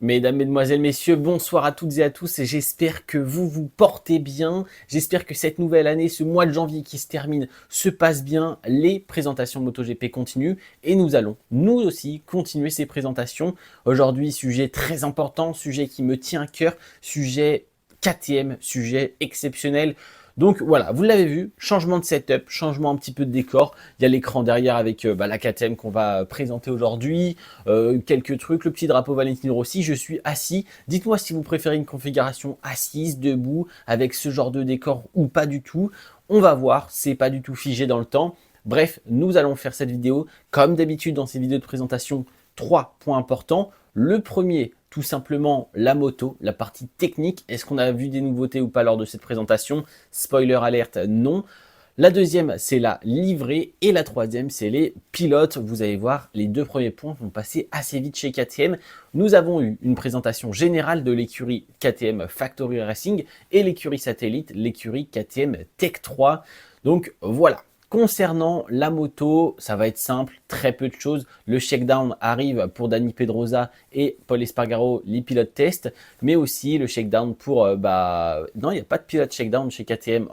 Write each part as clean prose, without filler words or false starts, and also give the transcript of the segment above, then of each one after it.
Mesdames, Mesdemoiselles, Messieurs, bonsoir à toutes et à tous et j'espère que vous vous portez bien. J'espère que cette nouvelle année, ce mois de janvier qui se termine, se passe bien. Les présentations de MotoGP continuent et nous allons, nous aussi, continuer ces présentations. Aujourd'hui, sujet très important, sujet qui me tient à cœur, sujet KTM, sujet exceptionnel. Donc voilà, vous l'avez vu, changement de setup, changement un petit peu de décor. Il y a l'écran derrière avec la KTM qu'on va présenter aujourd'hui, quelques trucs, le petit drapeau Valentino Rossi. Je suis assis. Dites-moi si vous préférez une configuration assise, debout, avec ce genre de décor ou pas du tout. On va voir, c'est pas du tout figé dans le temps. Bref, nous allons faire cette vidéo. Comme d'habitude dans ces vidéos de présentation, 3 points importants. Le premier, tout simplement la moto, la partie technique. Est-ce qu'on a vu des nouveautés ou pas lors de cette présentation? Spoiler alerte, non. La deuxième, c'est la livrée. Et la troisième, c'est les pilotes. Vous allez voir, les deux premiers points vont passer assez vite chez KTM. Nous avons eu une présentation générale de l'écurie KTM Factory Racing et l'écurie satellite, l'écurie KTM Tech 3. Donc voilà. Concernant la moto, ça va être simple, très peu de choses. Le shakedown arrive pour Dani Pedrosa et Paul Espargaro, les pilotes test, mais aussi le shakedown pour... non, il n'y a pas de pilote shakedown chez KTM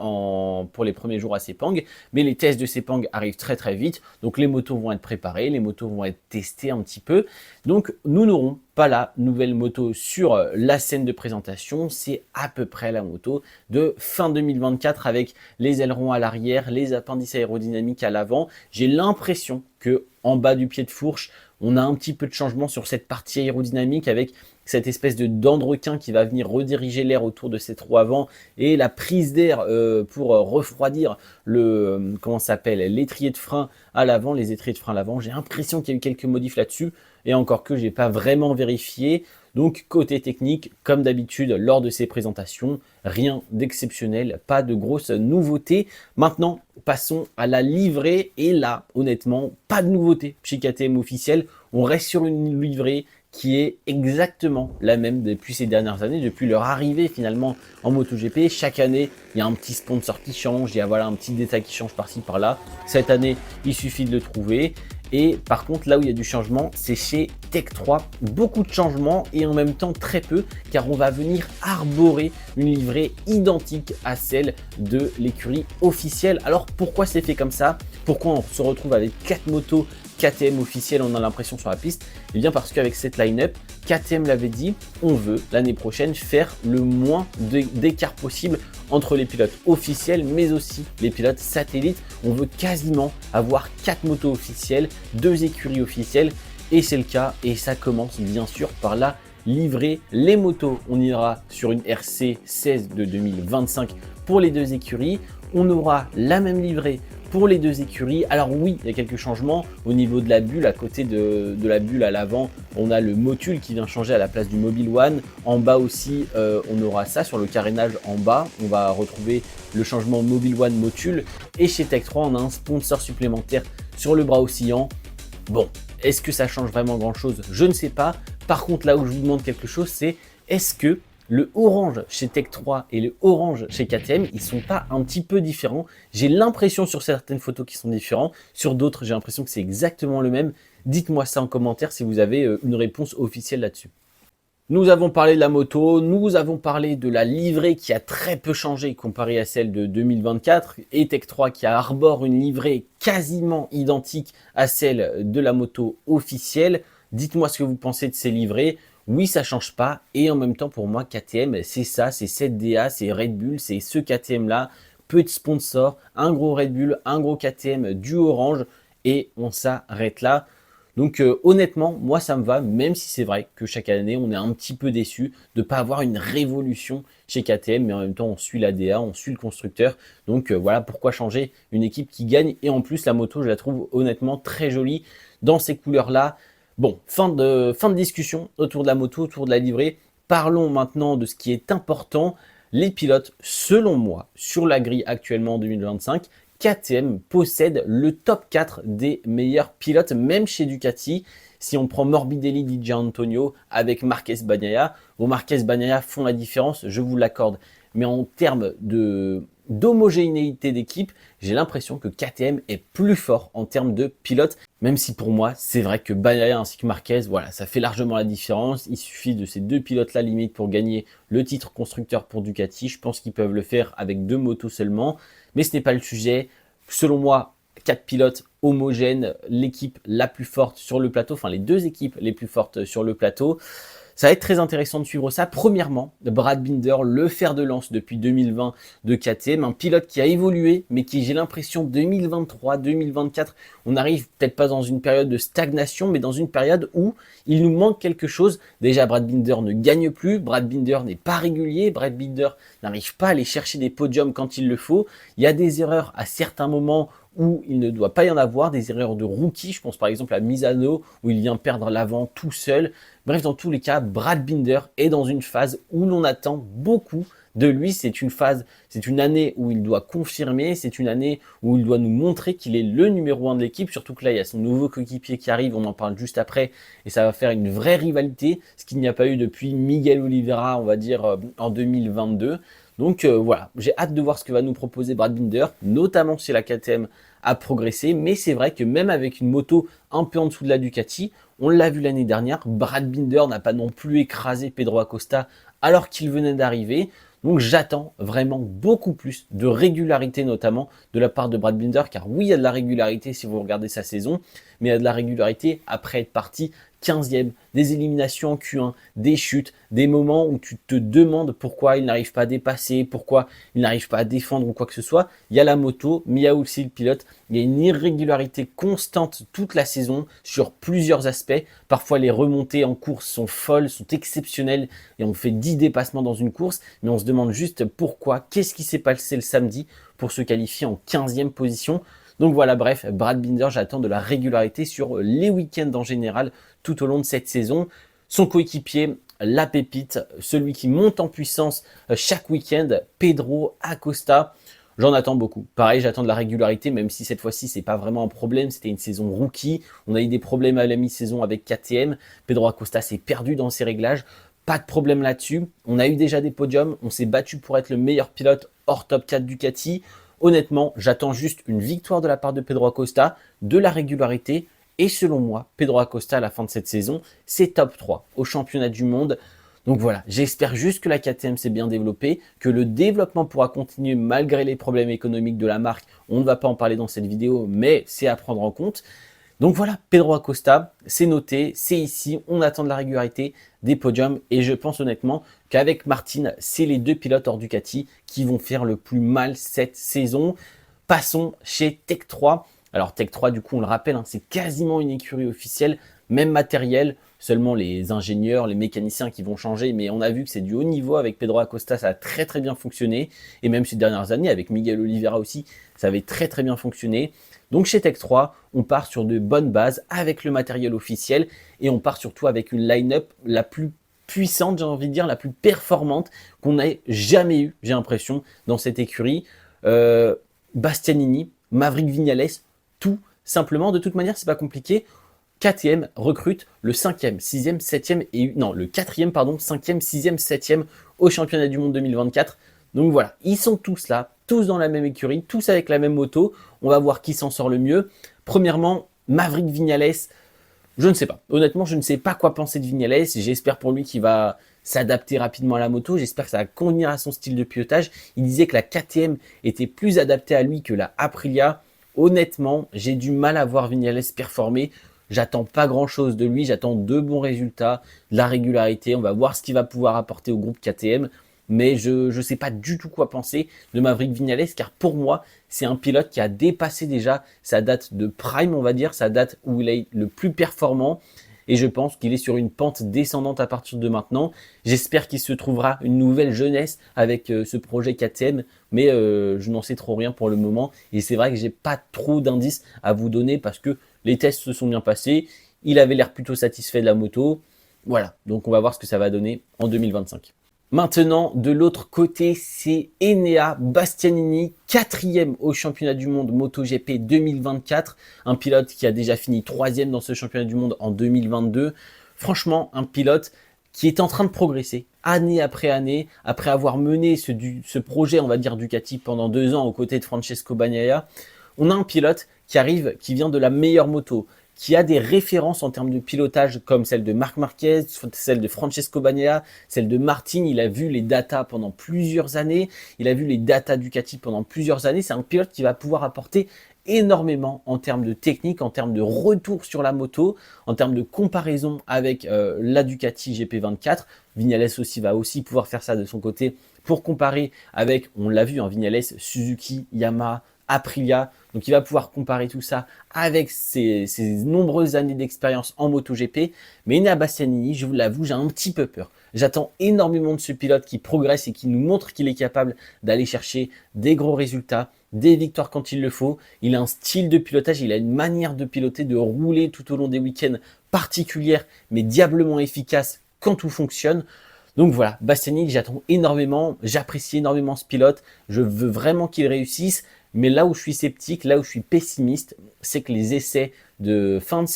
pour les premiers jours à Sepang, mais les tests de Sepang arrivent très très vite, donc les motos vont être préparées, les motos vont être testées un petit peu. Donc nous n'aurons pas la nouvelle moto sur la scène de présentation, c'est à peu près la moto de fin 2024 avec les ailerons à l'arrière, les appendices aérodynamiques à l'avant. J'ai l'impression que en bas du pied de fourche, on a un petit peu de changement sur cette partie aérodynamique avec cette espèce de dent de requin qui va venir rediriger l'air autour de ces trous avant et la prise d'air pour refroidir l'étrier de frein à l'avant, les étriers de frein à l'avant. J'ai l'impression qu'il y a eu quelques modifs là-dessus et encore que je n'ai pas vraiment vérifié. Donc côté technique, comme d'habitude lors de ces présentations, rien d'exceptionnel, pas de grosses nouveautés. Maintenant, passons à la livrée et là, honnêtement, pas de nouveauté chez KTM officiel. On reste sur une livrée qui est exactement la même depuis ces dernières années, depuis leur arrivée finalement en MotoGP. Chaque année, il y a un petit sponsor qui change, il y a un petit détail qui change par-ci par-là. Cette année, il suffit de le trouver. Et par contre, là où il y a du changement, c'est chez Tech 3. Beaucoup de changements et en même temps très peu, car on va venir arborer une livrée identique à celle de l'écurie officielle. Alors pourquoi c'est fait comme ça? Pourquoi on se retrouve avec 4 motos KTM officielles, on a l'impression sur la piste? Eh bien parce qu'avec cette line-up, KTM l'avait dit, on veut l'année prochaine faire le moins d'écart possible entre les pilotes officiels mais aussi les pilotes satellites. On veut quasiment avoir 4 motos officielles, 2 écuries officielles et c'est le cas et ça commence bien sûr par la livrée. Les motos, on ira sur une RC 16 de 2025 pour les 2 écuries. On aura la même livrée pour les 2 écuries. Alors oui, il y a quelques changements au niveau de la bulle. À côté de la bulle à l'avant, on a le Motul qui vient changer à la place du Mobile One. En bas aussi, on aura ça sur le carénage en bas. On va retrouver le changement Mobile One Motul. Et chez Tech 3, on a un sponsor supplémentaire sur le bras oscillant. Bon, est-ce que ça change vraiment grand-chose? Je ne sais pas. Par contre, là où je vous demande quelque chose, c'est est-ce que le orange chez Tech 3 et le orange chez KTM, ils sont pas un petit peu différents? J'ai l'impression sur certaines photos qu'ils sont différents, sur d'autres j'ai l'impression que c'est exactement le même. Dites-moi ça en commentaire si vous avez une réponse officielle là-dessus. Nous avons parlé de la moto, nous avons parlé de la livrée qui a très peu changé comparée à celle de 2024 et Tech 3 qui arbore une livrée quasiment identique à celle de la moto officielle. Dites-moi ce que vous pensez de ces livrées. Oui, ça change pas et en même temps pour moi KTM c'est ça, c'est cette DA, c'est Red Bull, c'est ce KTM là, peu de sponsors, un gros Red Bull, un gros KTM, du orange et on s'arrête là. Donc honnêtement, moi ça me va, même si c'est vrai que chaque année on est un petit peu déçu de ne pas avoir une révolution chez KTM, mais en même temps on suit la DA, on suit le constructeur. Donc voilà pourquoi changer une équipe qui gagne et en plus la moto je la trouve honnêtement très jolie dans ces couleurs là. Bon, fin de discussion autour de la moto, autour de la livrée. Parlons maintenant de ce qui est important. Les pilotes, selon moi, sur la grille actuellement en 2025, KTM possède le top 4 des meilleurs pilotes, même chez Ducati. Si on prend Morbidelli, Di Gianantonio avec Marquez Bagnaia, Marquez Bagnaia font la différence, je vous l'accorde. Mais en termes de d'homogénéité d'équipe, j'ai l'impression que KTM est plus fort en termes de pilote, même si pour moi, c'est vrai que Bagnaia ainsi que Marquez, voilà, ça fait largement la différence. Il suffit de ces deux pilotes-là limite pour gagner le titre constructeur pour Ducati. Je pense qu'ils peuvent le faire avec 2 motos seulement, mais ce n'est pas le sujet. Selon moi, 4 pilotes homogènes, l'équipe la plus forte sur le plateau, enfin les 2 équipes les plus fortes sur le plateau. Ça va être très intéressant de suivre ça. Premièrement, Brad Binder, le fer de lance depuis 2020 de KTM, un pilote qui a évolué, mais qui, j'ai l'impression, 2023, 2024, on arrive peut-être pas dans une période de stagnation, mais dans une période où il nous manque quelque chose. Déjà, Brad Binder ne gagne plus, Brad Binder n'est pas régulier, Brad Binder n'arrive pas à aller chercher des podiums quand il le faut. Il y a des erreurs à certains moments où il ne doit pas y en avoir, des erreurs de rookie, je pense par exemple à Misano, où il vient perdre l'avant tout seul. Bref, dans tous les cas, Brad Binder est dans une phase où l'on attend beaucoup de lui. C'est une année où il doit confirmer, c'est une année où il doit nous montrer qu'il est le numéro 1 de l'équipe, surtout que là, il y a son nouveau coéquipier qui arrive, on en parle juste après, et ça va faire une vraie rivalité, ce qu'il n'y a pas eu depuis Miguel Oliveira, on va dire, en 2022. Donc voilà, j'ai hâte de voir ce que va nous proposer Brad Binder, notamment si la KTM a progressé, mais c'est vrai que même avec une moto un peu en dessous de la Ducati, on l'a vu l'année dernière, Brad Binder n'a pas non plus écrasé Pedro Acosta alors qu'il venait d'arriver. Donc j'attends vraiment beaucoup plus de régularité notamment de la part de Brad Binder, car oui, il y a de la régularité si vous regardez sa saison, mais il y a de la régularité après être parti 15e, des éliminations en Q1, des chutes, des moments où tu te demandes pourquoi il n'arrive pas à dépasser, pourquoi il n'arrive pas à défendre ou quoi que ce soit. Il y a la moto, mais il y a aussi le pilote. Il y a une irrégularité constante toute la saison sur plusieurs aspects. Parfois les remontées en course sont folles, sont exceptionnelles et on fait 10 dépassements dans une course, mais on se demande juste pourquoi, qu'est-ce qui s'est passé le samedi pour se qualifier en 15e position. Donc voilà, bref, Brad Binder, j'attends de la régularité sur les week-ends en général tout au long de cette saison. Son coéquipier, la pépite, celui qui monte en puissance chaque week-end, Pedro Acosta. J'en attends beaucoup. Pareil, j'attends de la régularité, même si cette fois-ci, c'est pas vraiment un problème. C'était une saison rookie. On a eu des problèmes à la mi-saison avec KTM. Pedro Acosta s'est perdu dans ses réglages. Pas de problème là-dessus. On a eu déjà des podiums. On s'est battu pour être le meilleur pilote hors top 4 Ducati. Honnêtement, j'attends juste une victoire de la part de Pedro Acosta, de la régularité. Et selon moi, Pedro Acosta, à la fin de cette saison, c'est top 3 au championnat du monde. Donc voilà, j'espère juste que la KTM s'est bien développée, que le développement pourra continuer malgré les problèmes économiques de la marque. On ne va pas en parler dans cette vidéo, mais c'est à prendre en compte. Donc voilà, Pedro Acosta, c'est noté, c'est ici, on attend de la régularité, des podiums, et je pense honnêtement qu'avec Martin, c'est les 2 pilotes hors Ducati qui vont faire le plus mal cette saison. Passons chez Tech 3. Alors Tech 3, du coup, on le rappelle, hein, c'est quasiment une écurie officielle, même matériel, seulement les ingénieurs, les mécaniciens qui vont changer, mais on a vu que c'est du haut niveau avec Pedro Acosta, ça a très très bien fonctionné, et même ces dernières années, avec Miguel Oliveira aussi, ça avait très très bien fonctionné. Donc chez Tech 3, on part sur de bonnes bases avec le matériel officiel et on part surtout avec une line-up la plus puissante, j'ai envie de dire, la plus performante qu'on ait jamais eu, j'ai l'impression, dans cette écurie. Bastianini, Maverick Viñales, tout simplement. De toute manière, c'est pas compliqué. KTM recrute le 5e, 6e, 7e et non, le 4e, pardon, 5e, 6e, 7e au championnat du monde 2024. Donc voilà, ils sont tous là, tous dans la même écurie, tous avec la même moto. On va voir qui s'en sort le mieux. Premièrement, Maverick Viñales, je ne sais pas. Honnêtement, je ne sais pas quoi penser de Viñales. J'espère pour lui qu'il va s'adapter rapidement à la moto. J'espère que ça va convenir à son style de pilotage. Il disait que la KTM était plus adaptée à lui que la Aprilia. Honnêtement, j'ai du mal à voir Viñales performer. J'attends pas grand chose de lui. J'attends de bons résultats, de la régularité. On va voir ce qu'il va pouvoir apporter au groupe KTM. Mais je ne sais pas du tout quoi penser de Maverick Viñales, car pour moi, c'est un pilote qui a dépassé déjà sa date de prime, on va dire, sa date où il est le plus performant. Et je pense qu'il est sur une pente descendante à partir de maintenant. J'espère qu'il se trouvera une nouvelle jeunesse avec ce projet KTM, mais je n'en sais trop rien pour le moment. Et c'est vrai que j'ai pas trop d'indices à vous donner parce que les tests se sont bien passés. Il avait l'air plutôt satisfait de la moto. Voilà, donc on va voir ce que ça va donner en 2025. Maintenant, de l'autre côté, c'est Enea Bastianini, 4e au championnat du monde MotoGP 2024. Un pilote qui a déjà fini 3e dans ce championnat du monde en 2022. Franchement, un pilote qui est en train de progresser année après année, après avoir mené ce projet, on va dire, Ducati pendant 2 ans aux côtés de Francesco Bagnaia. On a un pilote qui arrive, qui vient de la meilleure moto, qui a des références en termes de pilotage comme celle de Marc Marquez, celle de Francesco Bagnaia, celle de Martin. Il a vu les datas pendant plusieurs années, il a vu les datas Ducati pendant plusieurs années. C'est un pilote qui va pouvoir apporter énormément en termes de technique, en termes de retour sur la moto, en termes de comparaison avec la Ducati GP24. Vignales aussi va aussi pouvoir faire ça de son côté pour comparer avec, on l'a vu, Vignales, Suzuki, Yamaha, Aprilia. Donc il va pouvoir comparer tout ça avec ses nombreuses années d'expérience en MotoGP. Mais Enea Bastianini, je vous l'avoue, j'ai un petit peu peur. J'attends énormément de ce pilote qui progresse et qui nous montre qu'il est capable d'aller chercher des gros résultats, des victoires quand il le faut. Il a un style de pilotage, il a une manière de piloter, de rouler tout au long des week-ends particulière, mais diablement efficace quand tout fonctionne. Donc voilà, Bastianini, j'attends énormément, j'apprécie énormément ce pilote, je veux vraiment qu'il réussisse. Mais là où je suis sceptique, là où je suis pessimiste, c'est que les essais de fin de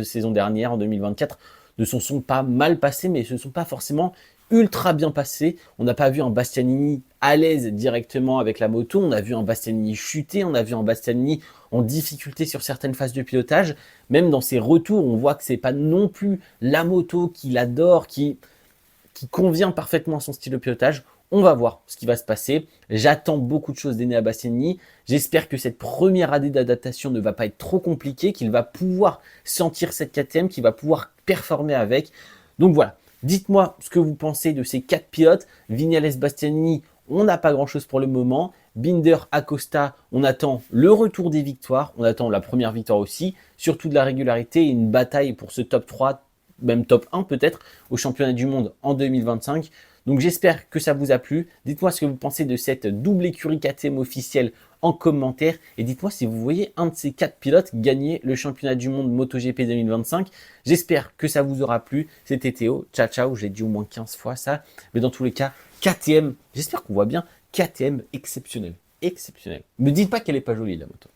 saison dernière, en 2024, ne se sont pas mal passés, mais ne se sont pas forcément ultra bien passés. On n'a pas vu un Bastianini à l'aise directement avec la moto, on a vu un Bastianini chuter, on a vu un Bastianini en difficulté sur certaines phases de pilotage. Même dans ses retours, on voit que c'est pas non plus la moto qu'il adore, qui convient parfaitement à son style de pilotage. On va voir ce qui va se passer. J'attends beaucoup de choses d'Enea Bastianini. J'espère que cette première année d'adaptation ne va pas être trop compliquée, qu'il va pouvoir sentir cette KTM, qu'il va pouvoir performer avec. Donc voilà, dites-moi ce que vous pensez de ces 4 pilotes. Vignales, Bastianini, on n'a pas grand-chose pour le moment. Binder, Acosta, on attend le retour des victoires. On attend la première victoire aussi, surtout de la régularité et une bataille pour ce top 3, même top 1 peut-être, au championnat du monde en 2025. Donc j'espère que ça vous a plu. Dites-moi ce que vous pensez de cette double écurie KTM officielle en commentaire. Et dites-moi si vous voyez un de ces 4 pilotes gagner le championnat du monde MotoGP 2025. J'espère que ça vous aura plu. C'était Théo. Ciao, ciao. J'ai dit au moins 15 fois ça. Mais dans tous les cas, KTM, j'espère qu'on voit bien KTM exceptionnel. Exceptionnel. Ne me dites pas qu'elle n'est pas jolie la moto.